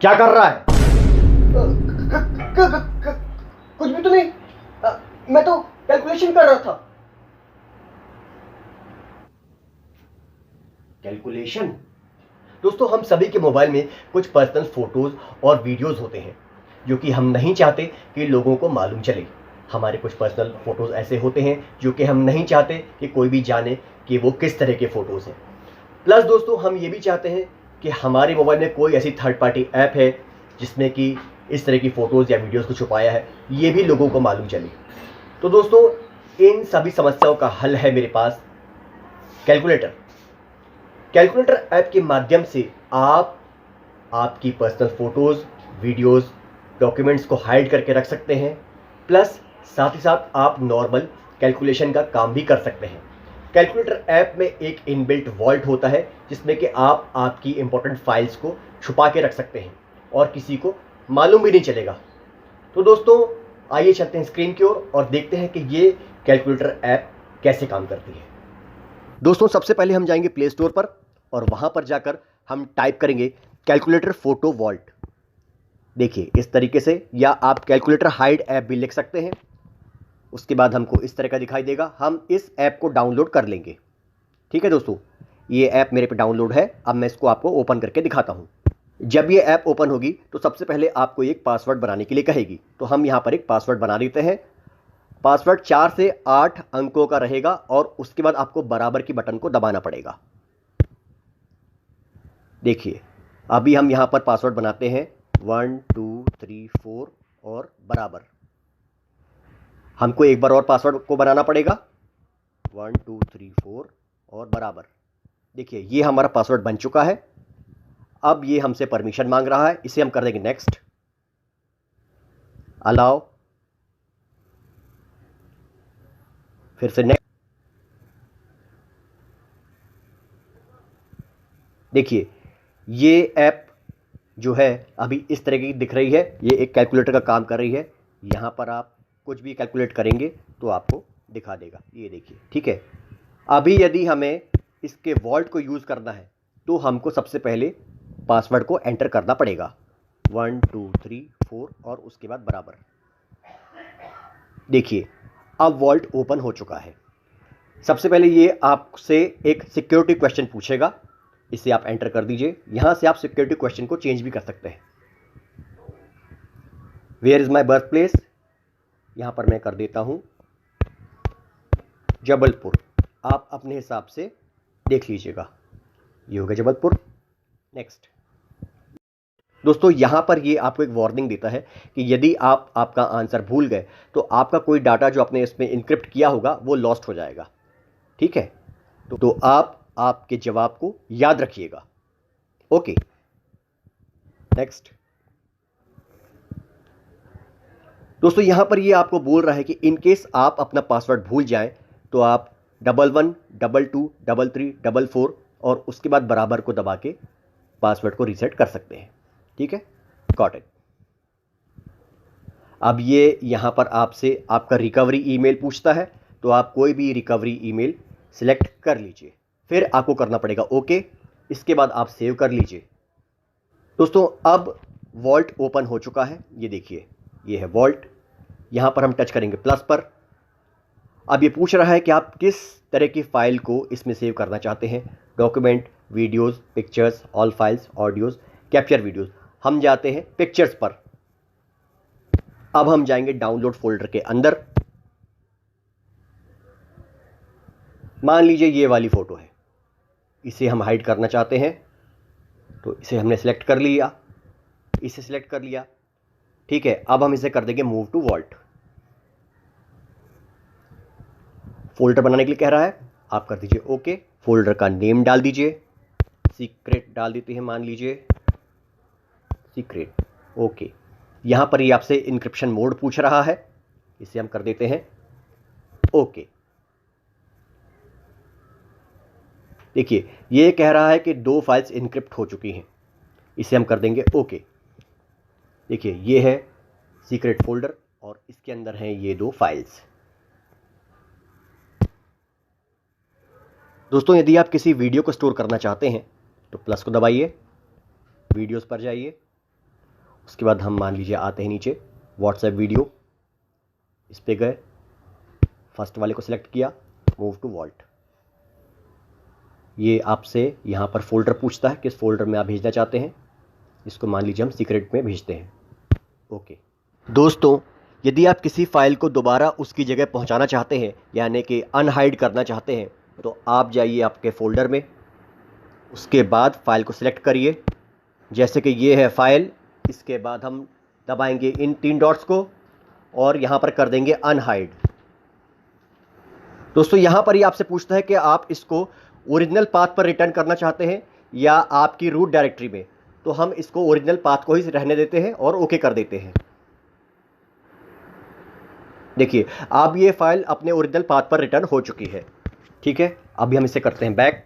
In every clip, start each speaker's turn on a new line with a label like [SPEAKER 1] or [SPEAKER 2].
[SPEAKER 1] क्या कर रहा है?
[SPEAKER 2] कुछ भी तो नहीं। मैं तो कैलकुलेशन कर रहा था।
[SPEAKER 1] कैलकुलेशन? दोस्तों, हम सभी के मोबाइल में कुछ पर्सनल फोटोज और वीडियोस होते हैं जो कि हम नहीं चाहते कि लोगों को मालूम चले। हमारे कुछ पर्सनल फोटोज ऐसे होते हैं जो कि हम नहीं चाहते कि कोई भी जाने कि वो किस तरह के फोटोज हैं। प्लस दोस्तों, हम ये भी चाहते हैं कि हमारे मोबाइल में कोई ऐसी थर्ड पार्टी ऐप है जिसमें कि इस तरह की फ़ोटोज़ या वीडियोज़ को छुपाया है, ये भी लोगों को मालूम चले। तो दोस्तों, इन सभी समस्याओं का हल है मेरे पास कैलकुलेटर। कैलकुलेटर ऐप के माध्यम से आप आपकी पर्सनल फ़ोटोज़, वीडियोज़, डॉक्यूमेंट्स को हाइड करके रख सकते हैं। प्लस साथ ही साथ आप नॉर्मल कैलकुलेशन का काम भी कर सकते हैं। कैलकुलेटर ऐप में एक इनबिल्ट वॉल्ट होता है जिसमें कि आप आपकी इंपॉर्टेंट फाइल्स को छुपा के रख सकते हैं और किसी को मालूम भी नहीं चलेगा। तो दोस्तों, आइए चलते हैं स्क्रीन की ओर और देखते हैं कि ये कैलकुलेटर ऐप कैसे काम करती है। दोस्तों, सबसे पहले हम जाएंगे प्ले स्टोर पर और वहां पर जाकर हम टाइप करेंगे कैलकुलेटर फोटो वॉल्ट। देखिए इस तरीके से, या आप कैलकुलेटर हाइड ऐप भी लिख सकते हैं। उसके बाद हमको इस तरह का दिखाई देगा। हम इस ऐप को डाउनलोड कर लेंगे। ठीक है दोस्तों, ये ऐप मेरे पे डाउनलोड है। अब मैं इसको आपको ओपन करके दिखाता हूँ। जब ये ऐप ओपन होगी तो सबसे पहले आपको एक पासवर्ड बनाने के लिए कहेगी, तो हम यहाँ पर एक पासवर्ड बना देते हैं। पासवर्ड 4 से 8 अंकों का रहेगा और उसके बाद आपको बराबर की बटन को दबाना पड़ेगा। देखिए अभी हम यहाँ पर पासवर्ड बनाते हैं 1 2 3 4 और बराबर। हमको एक बार और पासवर्ड को बनाना पड़ेगा 1 2 3 4 और बराबर। देखिए ये हमारा पासवर्ड बन चुका है। अब ये हमसे परमिशन मांग रहा है, इसे हम कर देंगे नेक्स्ट, अलाउ, फिर से नेक्स्ट। देखिए ये ऐप जो है अभी इस तरह की दिख रही है। ये एक कैलकुलेटर का काम कर रही है। यहाँ पर आप कुछ भी कैलकुलेट करेंगे तो आपको दिखा देगा। ये देखिए, ठीक है। अभी यदि हमें इसके वॉल्ट को यूज़ करना है तो हमको सबसे पहले पासवर्ड को एंटर करना पड़ेगा 1 2 3 4 और उसके बाद बराबर। देखिए अब वॉल्ट ओपन हो चुका है। सबसे पहले ये आपसे एक सिक्योरिटी क्वेश्चन पूछेगा, इसे आप एंटर कर दीजिए। यहां से आप सिक्योरिटी क्वेश्चन को चेंज भी कर सकते हैं। Where is my birthplace, यहां पर मैं कर देता हूं जबलपुर। आप अपने हिसाब से देख लीजिएगा। ये हो गया जबलपुर, नेक्स्ट। दोस्तों यहां पर ये आपको एक वार्निंग देता है कि यदि आप आपका आंसर भूल गए तो आपका कोई डाटा जो आपने इसमें इनक्रिप्ट किया होगा वो लॉस्ट हो जाएगा। ठीक है, तो आप आपके जवाब को याद रखिएगा। Okay, next. दोस्तों यहां पर ये आपको बोल रहा है कि इन केस आप अपना पासवर्ड भूल जाएं तो आप 11 22 33 44 और उसके बाद बराबर को दबा के पासवर्ड को रीसेट कर सकते हैं। ठीक है, गॉट इट। अब ये यहां पर आपसे आपका रिकवरी ईमेल पूछता है, तो आप कोई भी रिकवरी ईमेल सिलेक्ट कर लीजिए। फिर आपको करना पड़ेगा ओके। इसके बाद आप सेव कर लीजिए। दोस्तों अब वॉल्ट ओपन हो चुका है। ये देखिए, ये है वॉल्ट। यहां पर हम टच करेंगे प्लस पर। अब ये पूछ रहा है कि आप किस तरह की फाइल को इसमें सेव करना चाहते हैं। Document, videos, pictures, all files, audios, capture videos. हम जाते हैं पिक्चर्स पर। अब हम जाएंगे डाउनलोड फोल्डर के अंदर। मान लीजिए ये वाली फोटो है, इसे हम हाइड करना चाहते हैं, तो इसे हमने सेलेक्ट कर लिया, इसे सेलेक्ट कर लिया। ठीक है, अब हम इसे कर देंगे मूव टू वॉल्ट। फोल्डर बनाने के लिए कह रहा है, आप कर दीजिए ओके। फोल्डर का नेम डाल दीजिए, सीक्रेट डाल देते हैं, मान लीजिए सीक्रेट। ओके, यहां पर ये आपसे इंक्रिप्शन मोड पूछ रहा है, इसे हम कर देते हैं ओके। देखिए ये कह रहा है कि 2 फाइल्स इनक्रिप्ट हो चुकी हैं, इसे हम कर देंगे ओके। देखिए ये है सीक्रेट फोल्डर और इसके अंदर हैं ये 2 फाइल्स। दोस्तों यदि आप किसी वीडियो को स्टोर करना चाहते हैं तो प्लस को दबाइए, वीडियोस पर जाइए, उसके बाद हम मान लीजिए आते हैं नीचे व्हाट्सएप वीडियो, इस पे गए, फर्स्ट वाले को सिलेक्ट किया, मूव टू वॉल्ट। ये आपसे यहाँ पर फोल्डर पूछता है किस फोल्डर में आप भेजना चाहते हैं। इसको मान लीजिए हम सीक्रेट में भेजते हैं। ओके दोस्तों, यदि आप किसी फाइल को दोबारा उसकी जगह पहुँचाना चाहते हैं, यानी कि अनहाइड करना चाहते हैं, तो आप जाइए आपके फ़ोल्डर में, उसके बाद फ़ाइल को सिलेक्ट करिए। जैसे कि ये है फ़ाइल, इसके बाद हम दबाएंगे इन 3 डॉट्स को और यहाँ पर कर देंगे अनहाइड। दोस्तों यहाँ पर ही आपसे पूछता है कि आप इसको ओरिजिनल पाथ पर रिटर्न करना चाहते हैं या आपकी रूट डायरेक्टरी में, तो हम इसको ओरिजिनल पाथ को ही रहने देते हैं और ओके कर देते हैं। देखिए अब ये फाइल अपने ओरिजिनल पाथ पर रिटर्न हो चुकी है। ठीक है, अभी हम इसे करते हैं बैक।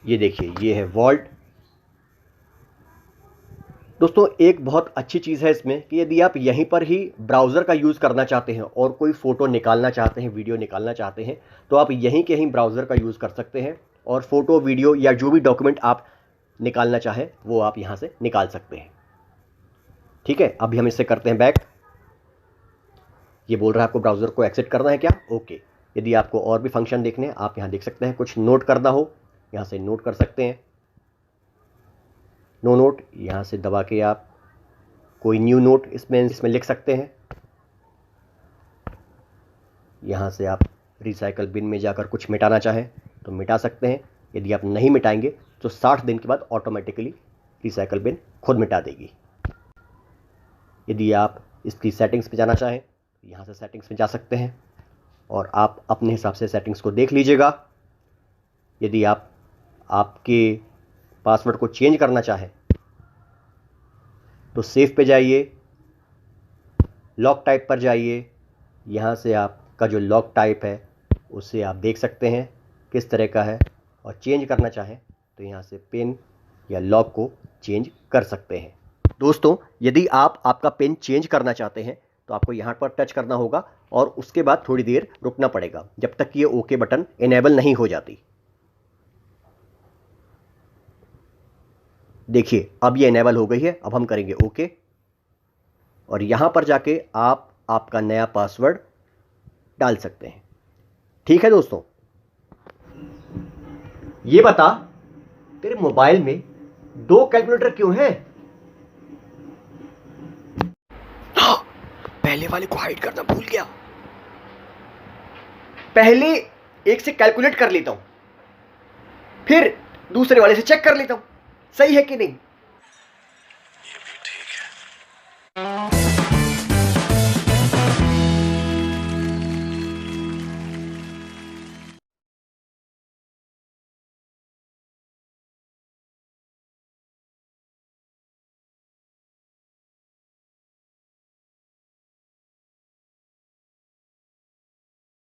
[SPEAKER 1] ये देखिए ये है वॉल्ट। दोस्तों एक बहुत अच्छी चीज़ है इसमें कि यदि आप यहीं पर ही ब्राउज़र का यूज़ करना चाहते हैं और कोई फ़ोटो निकालना चाहते हैं, वीडियो निकालना चाहते हैं, तो आप यहीं के यहीं ब्राउज़र का यूज़ कर सकते हैं और फ़ोटो, वीडियो या जो भी डॉक्यूमेंट आप निकालना चाहें वो आप यहाँ से निकाल सकते हैं। ठीक है, अभी हम इसे करते हैं बैक। ये बोल रहा है आपको ब्राउज़र को एक्सेट करना है क्या? ओके। यदि आपको और भी फंक्शन देखने हैं, आप यहाँ देख सकते हैं। कुछ नोट करना हो यहाँ से नोट कर सकते हैं। नो नोट यहाँ से दबा के आप कोई न्यू नोट इसमें लिख सकते हैं। यहाँ से आप रिसाइकल बिन में जाकर कुछ मिटाना चाहें तो मिटा सकते हैं। यदि आप नहीं मिटाएंगे तो 60 दिन के बाद ऑटोमेटिकली रिसाइकल बिन खुद मिटा देगी। यदि आप इसकी सेटिंग्स पे जाना चाहें तो यहाँ से सेटिंग्स में जा सकते हैं और आप अपने हिसाब से सेटिंग्स को देख लीजिएगा। यदि आप आपके पासवर्ड को चेंज करना चाहें तो सेव पे जाइए, लॉक टाइप पर जाइए। यहाँ से आपका जो लॉक टाइप है उसे आप देख सकते हैं किस तरह का है, और चेंज करना चाहें तो यहाँ से पिन या लॉक को चेंज कर सकते हैं। दोस्तों यदि आप आपका पिन चेंज करना चाहते हैं तो आपको यहाँ पर टच करना होगा और उसके बाद थोड़ी देर रुकना पड़ेगा जब तक ये ओके बटन इनेबल नहीं हो जाती। देखिए अब ये इनेबल हो गई है। अब हम करेंगे ओके और यहाँ पर जाके आप आपका नया पासवर्ड डाल सकते हैं। ठीक है दोस्तों, ये बता तेरे मोबाइल में 2 कैलकुलेटर क्यों हैं? पहले वाले को हाइड करना भूल गया। पहले एक से कैलकुलेट कर लेता हूं, फिर दूसरे वाले से चेक कर लेता हूं सही है कि नहीं।